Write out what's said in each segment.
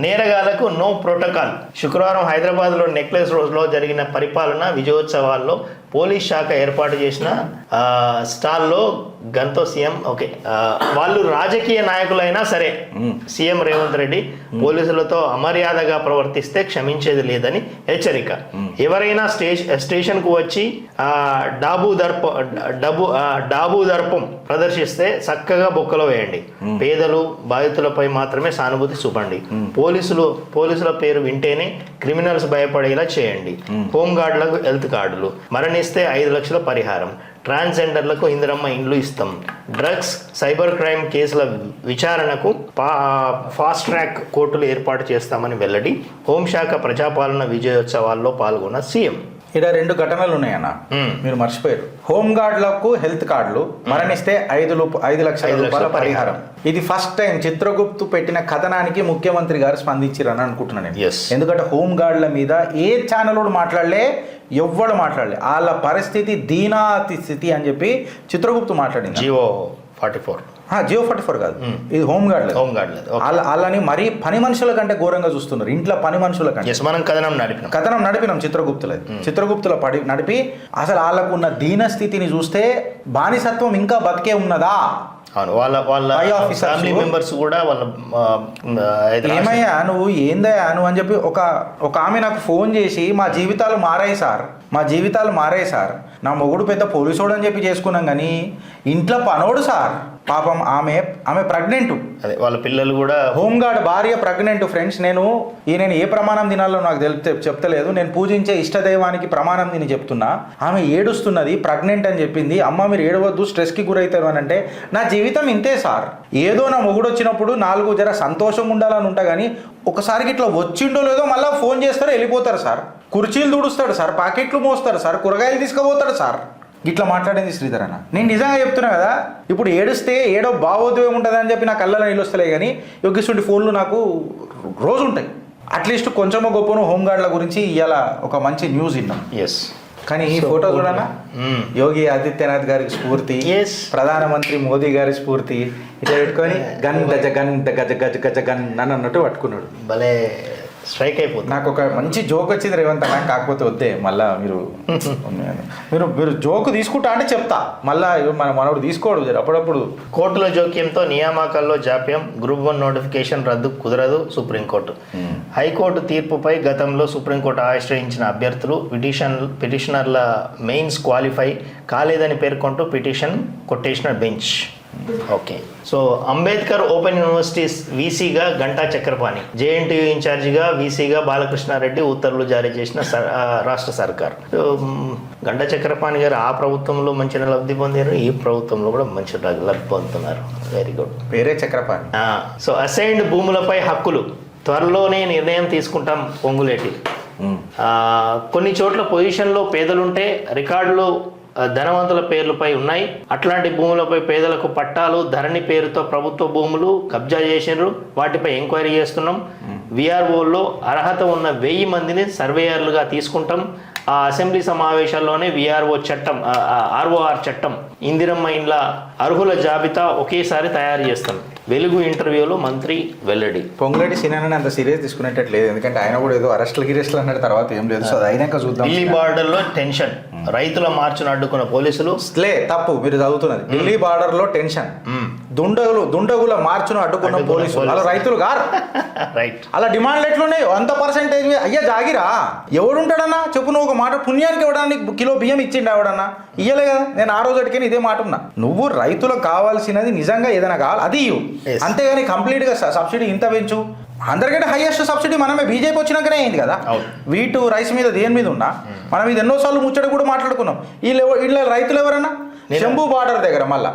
నేరగాళ్లకు no protocol. శుక్రవారం హైదరాబాద్లో necklace రోడ్లో జరిగిన పరిపాలన విజయోత్సవాల్లో పోలీస్ శాఖ ఏర్పాటు చేసిన స్టాల్లో గంతో సీఎం వాళ్ళు రాజకీయ నాయకులైనా సరే సీఎం రేవంత్ రెడ్డి పోలీసులతో అమర్యాదగా ప్రవర్తిస్తే క్షమించేది లేదని హెచ్చరిక. ఎవరైనా స్టేషన్కు వచ్చి డాబు దర్పం ప్రదర్శిస్తే చక్కగా బొక్కలో వేయండి. పేదలు బాధితులపై మాత్రమే సానుభూతి చూపండి. పోలీసుల పేరు వింటేనే క్రిమినల్స్ భయపడేలా చేయండి. హోంగార్డులకు హెల్త్ కార్డులు, మరణిస్తే 5 లక్షల పరిహారం, ట్రాన్స్జెండర్లకు ఇందిరమ్మ ఇండ్లు ఇస్తాం, డ్రగ్స్ సైబర్ క్రైమ్ కేసుల విచారణకు ఫాస్ట్ ట్రాక్ కోర్టులు ఏర్పాటు చేస్తామని వెల్లడి. హోంశాఖ ప్రజాపాలన విజయోత్సవాల్లో పాల్గొన్న సీఎం. ఇక్కడ 2 ఘటనలు ఉన్నాయన్న, మీరు మర్చిపోయారు. హోంగార్డులకు హెల్త్ కార్డులు, మరణిస్తే 5 లక్షల రూపాయల పరిహారం. ఇది ఫస్ట్ టైం చిత్రగుప్తు పెట్టిన కథనానికి ముఖ్యమంత్రి గారు స్పందించారని అనుకుంటున్నాను నేను. ఎందుకంటే హోంగార్డుల మీద ఏ ఛానల్ మాట్లాడలే, ఎవ్వడు మాట్లాడలే. వాళ్ళ పరిస్థితి దీనాతి స్థితి అని చెప్పి చిత్రగుప్తు మాట్లాడింది. జియో 44 కాదు, ఇది హోంగార్డ్. వాళ్ళని మరీ పని మనుషుల కంటే ఘోరంగా చూస్తున్నారు. ఇంట్లో పని మనుషుల కంటే. మనం కథనం నడిపినాం చిత్రగుప్తుల నడిపి అసలు వాళ్ళకు ఉన్న దీన స్థితిని చూస్తే బానిసత్వం ఇంకా బతికే ఉన్నదా. వాళ్ళ ఫ్యామిలీ మెంబర్స్ కూడా ఏమయ్యా నువ్వు ఏందయ్యా నువ్వు అని చెప్పి ఒక ఆమె నాకు ఫోన్ చేసి మా జీవితాలు మారాయి సార్, నా మొగుడు పెద్ద పోలీసోడు అని చెప్పి చేసుకున్నాం కానీ ఇంట్లో పనోడు సార్. పాపం ఆమె ప్రెగ్నెంట్, వాళ్ళ పిల్లలు కూడా. హోంగార్డ్ భార్య ప్రెగ్నెంట్. ఫ్రెండ్స్, నేను ఏ ప్రమాణం తినాలో నాకు చెప్తలేదు. నేను పూజించే ఇష్టదైవానికి ప్రమాణం తిని చెప్తున్నా. ఆమె ఏడుస్తున్నది, ప్రెగ్నెంట్ అని చెప్పింది. అమ్మ మీరు ఏడవద్దు, స్ట్రెస్కి గురవుతారు అని అంటే నా జీవితం ఇంతే సార్. ఏదో నా మొగుడు వచ్చినప్పుడు 4 జర సంతోషంగా ఉండాలని ఉంటా కానీ ఒకసారికి ఇట్లా వచ్చిండో లేదో మళ్ళీ ఫోన్ చేస్తారు, వెళ్ళిపోతారు సార్. కుర్చీలు తుడుస్తాడు సార్, పాకెట్లు మోస్తాడు సార్, కూరగాయలు తీసుకుపోతాడు సార్. ఇట్లా మాట్లాడింది శ్రీధర్ అన్న. నేను నిజంగా చెప్తున్నా కదా, ఇప్పుడు ఏడుస్తే ఏడో భావోద్వేగం ఉంటుంది అని చెప్పి నా కళ్ళలో నీళ్ళు వస్తలే కానీ యోగిస్తుండే ఫోన్లు నాకు రోజు ఉంటాయి. అట్లీస్ట్ కొంచెమో గొప్పను హోంగార్డుల గురించి ఇవాళ ఒక మంచి న్యూస్ విన్నాం. కానీ ఈ ఫోటో చూడన్నా, యోగి ఆదిత్యనాథ్ గారికి స్ఫూర్తి, ప్రధానమంత్రి మోదీ గారి స్ఫూర్తి. ఇట్లా పెట్టుకొని గన్ గజ గజ గజ గజ గన్ అన్నట్టు పట్టుకున్నాడు. భలే స్ట్రైక్ అయిపోతుంది. నాకు ఒక మంచి జోక్ వచ్చింది రేవంత్ అన్న, కాకపోతే వద్దే మళ్ళా మీరు జోకు తీసుకుంటా అంటే చెప్తా. మళ్ళా మనోడు తీసుకోడు అప్పుడప్పుడు. కోర్టుల జోక్యంతో నియామకాల్లో జాప్యం, గ్రూప్ 1 నోటిఫికేషన్ రద్దు కుదరదు సుప్రీంకోర్టు. హైకోర్టు తీర్పుపై గతంలో సుప్రీంకోర్టు ఆశ్రయించిన అభ్యర్థులు పిటిషనర్ల మెయిన్స్ క్వాలిఫై కాలేదని పేర్కొంటూ పిటిషన్ కొట్టేసిన bench. So Ambedkar open universities వీసీగా Ganta Chakrapani, JNTU ఇన్ఛార్జిగా వీసీగా బాలకృష్ణారెడ్డి ఉత్తర్వులు జారీ చేసిన రాష్ట్ర సర్కార్. గంటా చక్రపాణి గారు ఆ ప్రభుత్వంలో మంచి లబ్ధి పొందారు, ఈ ప్రభుత్వంలో కూడా మంచి లబ్ధి పొందుతున్నారు. Very good. పేరే చక్రపాణి. సో అసైన్డ్ భూములపై హక్కులు త్వరలోనే నిర్ణయం తీసుకుంటాం పొంగులేటి. కొన్ని చోట్ల పొజిషన్లో పేదలుంటే రికార్డులు ధనవంతుల పేర్లపై ఉన్నాయి. అట్లాంటి భూములపై పేదలకు పట్టాలు ధరణి పేరుతో ప్రభుత్వ భూములు కబ్జా చేసినారు. వాటిపై ఎంక్వైరీ చేస్తున్నాం. విఆర్ఓల్లో అర్హత ఉన్న 1000 మందిని సర్వేయర్లుగా తీసుకుంటాం. ఆ అసెంబ్లీ సమావేశాల్లోనే ఆర్ఓఆర్ చట్టం, ఇందిరమ్మ ఇండ్ల అర్హుల జాబితా ఒకేసారి తయారు చేస్తాం. వెలుగు ఇంటర్వ్యూలో మంత్రి వెల్లడి. పొంగులేటి సినిమాని అంత సీరియస్ తీసుకునేటట్లేదు, ఎందుకంటే ఆయన కూడా ఏదో అరెస్టులు అన్న తర్వాత ఏం లేదు. సో అది అయినాక చూద్దాం. ఢిల్లీ బార్డర్లో టెన్షన్, రైతుల మార్చును అడ్డుకున్న పోలీసులు. తప్పు మీరు చదువుతున్నది. ఢిల్లీ బార్డర్ లో టెన్షన్, దుండగుల మార్చును అడ్డుకున్న పోలీసులు. అలా రైతులు గారు రైట్. అలా డిమాండ్లు ఎట్లున్నాయి? 100% అయ్యా జాగిరా ఎవడుంటాడన్నా చెప్పు. నువ్వు ఒక మాట పుణ్యానికి ఇవ్వడానికి కిలో బియ్యం ఇచ్చిండు ఎవడన్నా? ఇయ్యలే కదా. నేను ఆ రోజు అడిగిన ఇదే మాట ఉన్నా. నువ్వు రైతులకు కావాల్సినది నిజంగా ఏదైనా కావాలి అది ఇవ్వు, అంతేగాని కంప్లీట్గా సబ్సిడీ ఇంత పెంచు. అందరికంటే హైయెస్ట్ సబ్సిడీ మనమే బీజేపీ వచ్చినాకనే అయింది కదా. వీటు రైస్ మీద దేని మీద ఉన్నా మనం ఇది ఎన్నోసార్లు ముచ్చట కూడా మాట్లాడుకున్నాం. వీళ్ళ రైతులు ఎవరన్నా శంభూ బార్డర్ దగ్గర, మళ్ళా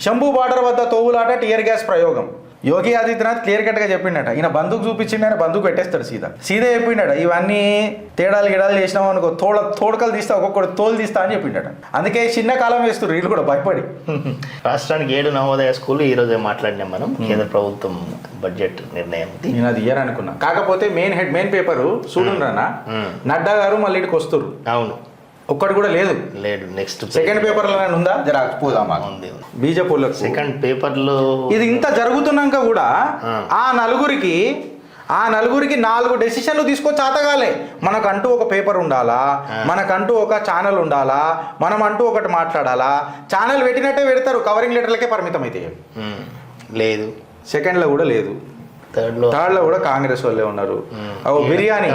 శంభూ బార్డర్ వద్ద తోవులాట, టియర్ గ్యాస్ ప్రయోగం. యోగి ఆదిత్యనాథ్ క్లియర్ కట్గా చెప్పిండట. ఈయన బంధుకు చూపించిండు, ఆయన బంధుకు పెట్టేస్తాడు సీదా చెప్పిండట. ఇవన్నీ తేడాలు చేసినావు అనుకో, తోడకలు తీస్తా, ఒక్కొక్కటి తోలు తీస్తా అని చెప్పిండట. అందుకే చిన్న కాలం వేస్తారు వీళ్ళు కూడా భయపడి. రాష్ట్రానికి 7 నవోదయ స్కూల్ ఈ రోజే మాట్లాడినాం మనం. కేంద్ర ప్రభుత్వం బడ్జెట్ నిర్ణయం నేను అది ఇయ్యారనుకున్నా. కాకపోతే మెయిన్ పేపరు చూడుండ్రన్నా, నడ్డా గారు మళ్ళీ ఇటుకు వస్తారు. అవును, ఒక్కటి కూడా లేదు. నెక్స్ట్ సెకండ్ పేపర్లో ఉందా? జరా పోదామా. బీజేపీలో సెకండ్ పేపర్లో ఇది ఇంత జరుగుతున్నాక కూడా ఆ నలుగురికి ఆ నలుగురికి 4 డెసిషన్లు తీసుకొచ్చి ఆతగాలే. మనకంటూ ఒక పేపర్ ఉండాలా, మనకంటూ ఒక ఛానల్ ఉండాలా, మనం అంటూ ఒకటి మాట్లాడాలా. ఛానల్ పెట్టినట్టే పెడతారు, కవరింగ్ లెటర్లకే పరిమితం అయితే లేదు. సెకండ్లో కూడా లేదు. థర్డ్లో కూడా కాంగ్రెస్ వాళ్ళే ఉన్నారు. బిర్యానీ,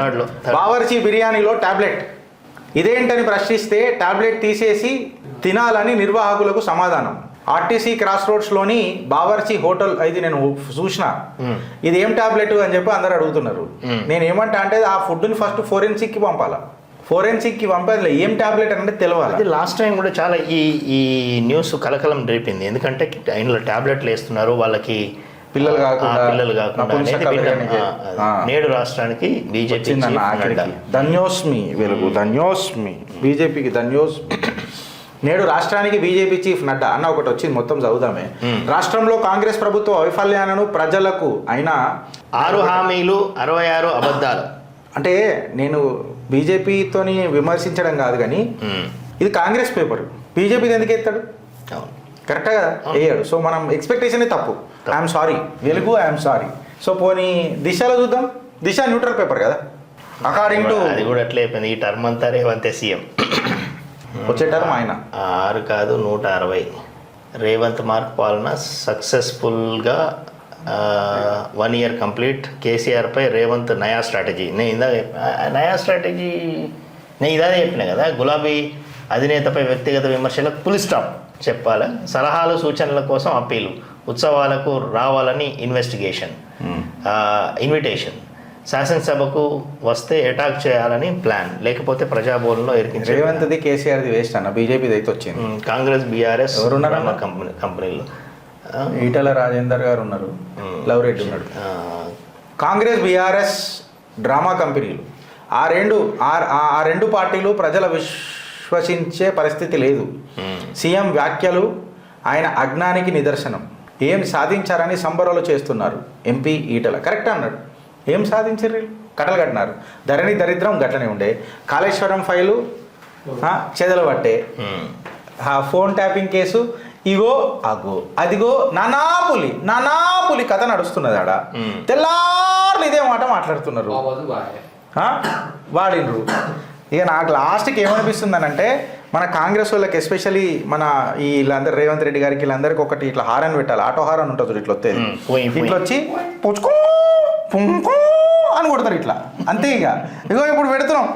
బావర్చి బిర్యానీలో టాబ్లెట్ ఇదేంటని ప్రశ్నిస్తే టాబ్లెట్ తీసేసి తినాలని నిర్వాహకులకు సమాధానం. ఆర్టీసీ క్రాస్ రోడ్స్లోని బావర్చి హోటల్ ఇది నేను చూసిన. ఇది ఏం టాబ్లెట్ అని చెప్పి అందరు అడుగుతున్నారు. నేను ఏమంటా అంటే ఆ ఫుడ్ని ఫస్ట్ ఫోరెన్సిక్కి పంపాలా. ఫోరెన్సిక్కి పంపేది ఏం టాబ్లెట్ అంటే తెలియాలి. లాస్ట్ టైం కూడా చాలా ఈ న్యూస్ కలకలం రేపింది. ఎందుకంటే ఇందులో టాబ్లెట్లు వేస్తున్నారు వాళ్ళకి పిల్లలు కాకుండా. నేడు రాష్ట్రానికి బీజేపీ ధన్యోస్మి వెలుగు, ధన్యోస్మి బీజేపీకి ధన్యోస్మి. నేడు రాష్ట్రానికి బీజేపీ చీఫ్ నడ్డా అన్న ఒకటి వచ్చింది, మొత్తం చదువుదామే. రాష్ట్రంలో కాంగ్రెస్ ప్రభుత్వ వైఫల్యాలను ప్రజలకు అయినా 6 హామీలు 66 అబద్ధాలు. అంటే నేను బీజేపీతోని విమర్శించడం కాదు కానీ ఇది కాంగ్రెస్ పేపర్, బీజేపీది ఎందుకు ఎత్తాడు? కరెక్టా కదా, వేయడు. సో మనం ఎక్స్పెక్టేషన్ తప్పు. ఐఎమ్ సారీ వెలుగు, ఐఎమ్ సారీ. సో పోనీ దిశలో చూద్దాం. దిశ న్యూట్రల్ పేపర్ కదా, అకార్డింగ్ టు అది కూడా ఎట్లా అయిపోయింది. ఈ టర్మ్ అంతా రేవంత్ సీఎం, వచ్చే టర్మ్ ఆయన 6 కాదు 160. రేవంత్ మార్క్ పాలన సక్సెస్ఫుల్గా 1 year కంప్లీట్. కేసీఆర్పై రేవంత్ నయా స్ట్రాటజీ. నేను నయా స్ట్రాటజీ నేను ఇదే చెప్పిన కదా. గులాబీ అధినేతపై వ్యక్తిగత విమర్శలకు ఫుల్ స్టాప్ చెప్పాలి. సలహాలు సూచనల కోసం అప్పీలు. ఉత్సవాలకు రావాలని ఇన్విటేషన్. శాసనసభకు వస్తే అటాక్ చేయాలని ప్లాన్, లేకపోతే ప్రజాభవన్లో ఇరికించే. రేవంత్ది కేసీఆర్ది వేస్ట్ అన్న, బీజేపీది అయితే వచ్చింది. కాంగ్రెస్ బీఆర్ఎస్ కంపెనీలో ఈటల రాజేందర్ గారు ఉన్నారు, లవ్ రెడ్డి ఉన్నాడు. కాంగ్రెస్ బీఆర్ఎస్ డ్రామా కంపెనీలు. ఆ రెండు పార్టీలు ప్రజల విశ్వసించే పరిస్థితి లేదు. సీఎం వ్యాఖ్యలు ఆయన అజ్ఞానికి నిదర్శనం. ఏం సాధించారని సంబరాలు చేస్తున్నారు ఎంపీ ఈటల. కరెక్ట్ అన్నాడు. ఏం సాధించారు? కట్టలు కట్టినారు. ధరణి దరిద్రం గట్లనే ఉండే. కాళేశ్వరం ఫైలు చెదలు పట్టే. ఫోన్ ట్యాపింగ్ కేసు ఇగో అగో అదిగో నానాపులి కథ నడుస్తున్నది ఆడ. తెల్లార్లు ఇదే మాట మాట్లాడుతున్నారు, వాడినరు. ఇక నాకు లాస్ట్కి ఏమనిపిస్తుంది అని అంటే, మన కాంగ్రెస్ వాళ్ళకి ఎస్పెషలీ మన వీళ్ళందరూ రేవంత్ రెడ్డి గారికి వీళ్ళందరికీ ఒకటి ఇట్లా హారన్ పెట్టాలి. ఆటో హారన్ ఉంటుంది ఇట్లా వస్తే, ఇట్లా వచ్చి పుచ్చుకో పుంకో అని కొడతారు ఇట్లా. అంతే ఇక ఇప్పుడు పెడుతున్నాం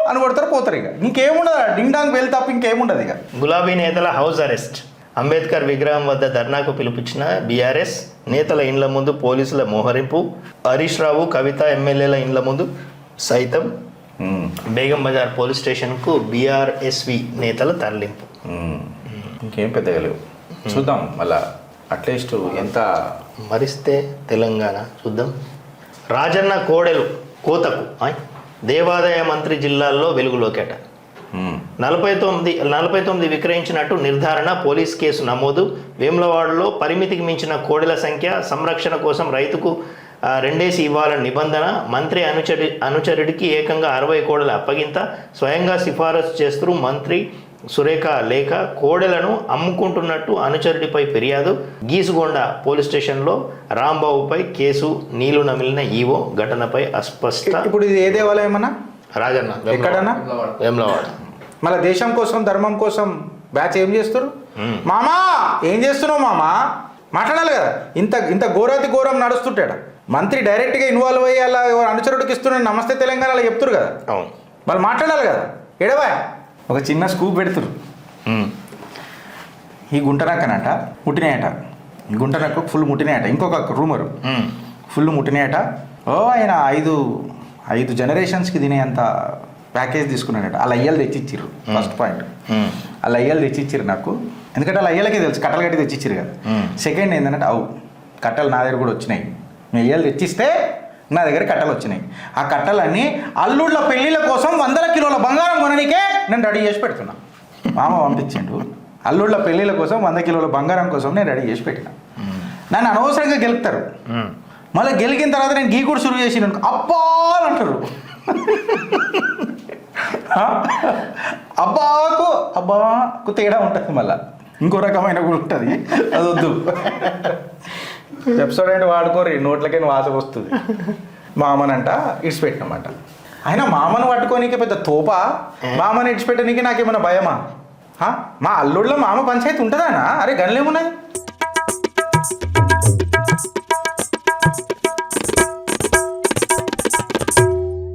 అని కొడతారు, పోతారు. ఇక ఇంకేముండదు, డింగ్ డాంగ్ బెల్ తప్ప ఇంకేముండదు. ఇక గులాబీ నేతల హౌస్ అరెస్ట్. అంబేద్కర్ విగ్రహం వద్ద ధర్నాకు పిలుపుచ్చిన బీఆర్ఎస్ నేతల ఇండ్ల ముందు పోలీసుల మోహరింపు. హరీష్ రావు, కవిత ఎమ్మెల్యేల ఇండ్ల ముందు సైతం బేగం బజార్ పోలీస్ స్టేషన్కు బీఆర్ఎస్వి నేతల తరలింపు. ఇంకేం పెద్దగా లేవు, చూద్దాం మళ్ళా అట్లీస్ట్ ఎంత మరిస్తే తెలంగాణ చూద్దాం. రాజన్న కోడెలు కోతకు దేవాదాయ మంత్రి జిల్లాల్లో వెలుగులోకేట. 49 విక్రయించినట్టు నిర్ధారణ, పోలీస్ కేసు నమోదు. వేములవాడలో పరిమితికి మించిన కోడెల సంఖ్య సంరక్షణ కోసం రైతుకు 2 ఇవ్వాలని నిబంధన. మంత్రి అనుచరుడికి ఏకంగా 60 కోడెల అప్పగింత. స్వయంగా సిఫారసు చేస్తూ మంత్రి సురేఖ లేఖ. కోడెలను అమ్ముకుంటున్నట్టు అనుచరుడిపై ఫిర్యాదు. గీసుగొండ పోలీస్ స్టేషన్లో రాంబాబుపై కేసు. నీళ్లు నమిలిన ఈవో. ఘటనపై అస్పష్ట. ఇప్పుడు ఇది ఏ దేవాలయం అన్నా? రాజన్న ఎక్కడన్నా? వేములవాడ. మళ్ళీ దేశం కోసం ధర్మం కోసం బ్యాచ్ ఏం చేస్తారు? మామా ఏం చేస్తున్నావు మామా? మాట్లాడాలి కదా. ఇంత ఘోరాతి ఘోరం నడుస్తుంటాడు. మంత్రి డైరెక్ట్గా ఇన్వాల్వ్ అయ్యి అలా అనుచరుడికి ఇస్తున్నాడు నమస్తే తెలంగాణలో చెప్తారు కదా. అవును, వాళ్ళు మాట్లాడాలి కదా. ఎడవా ఒక చిన్న స్కూప్ పెడుతురు. ఈ గుంటనక్కనట ముట్టినాయట. ఈ గుంటనక్క ఫుల్ ముట్టినాయట. ఇంకొక రూమరు ఫుల్ ముట్టినాయట. ఆయన 5 జనరేషన్స్కి తినేంత ప్యాకేజ్ తీసుకున్నాడట. వాళ్ళ అయ్యలు తెచ్చిచ్చిర్రు. ఫస్ట్ పాయింట్, వాళ్ళ అయ్యలు తెచ్చిచ్చిర్రు నాకు. ఎందుకంటే వాళ్ళ అయ్యలకే తెలుసు కట్టలు కట్టి తెచ్చిచ్చిర్రు కదా. సెకండ్ ఏంటంటే కట్టలు నా దగ్గర కూడా వచ్చినాయి. మీ అయ్యలు తెచ్చిస్తే నా దగ్గర కట్టలు వచ్చినాయి. ఆ కట్టలన్నీ అల్లుళ్ళ పెళ్ళిళ్ళ కోసం 100 కిలోల బంగారం కొనడానికే నేను రెడీ చేసి పెడుతున్నా. మామ పంపించిండు. అల్లుళ్ళ పెళ్ళిళ్ళ కోసం 100 కిలోల బంగారం కోసం నేను రెడీ చేసి పెట్టిన. నన్ను అనవసరంగా గెలుపుతారు. మళ్ళీ గెలికిన తర్వాత నేను గీ కూడా సురువు చేసిన అబ్బా అంటారు. అబ్బాకు తేడా ఉంటుంది. మళ్ళీ ఇంకో రకమైన కూడా ఉంటుంది, అది వద్దు. పెప్సోడెంట్ వాడుకోరు నోట్లకే వాసన వస్తుంది. మామనంట ఇడిచిపెట్టినామంట. అయినా మామను పట్టుకోనీకి పెద్ద తోప, మామని ఇడిచిపెట్టనీకి నాకేమైనా భయమా? మా అల్లుళ్ళలో మామ పంచాయతీ ఉంటుందానా? అరే గన్లేమున్నాయి.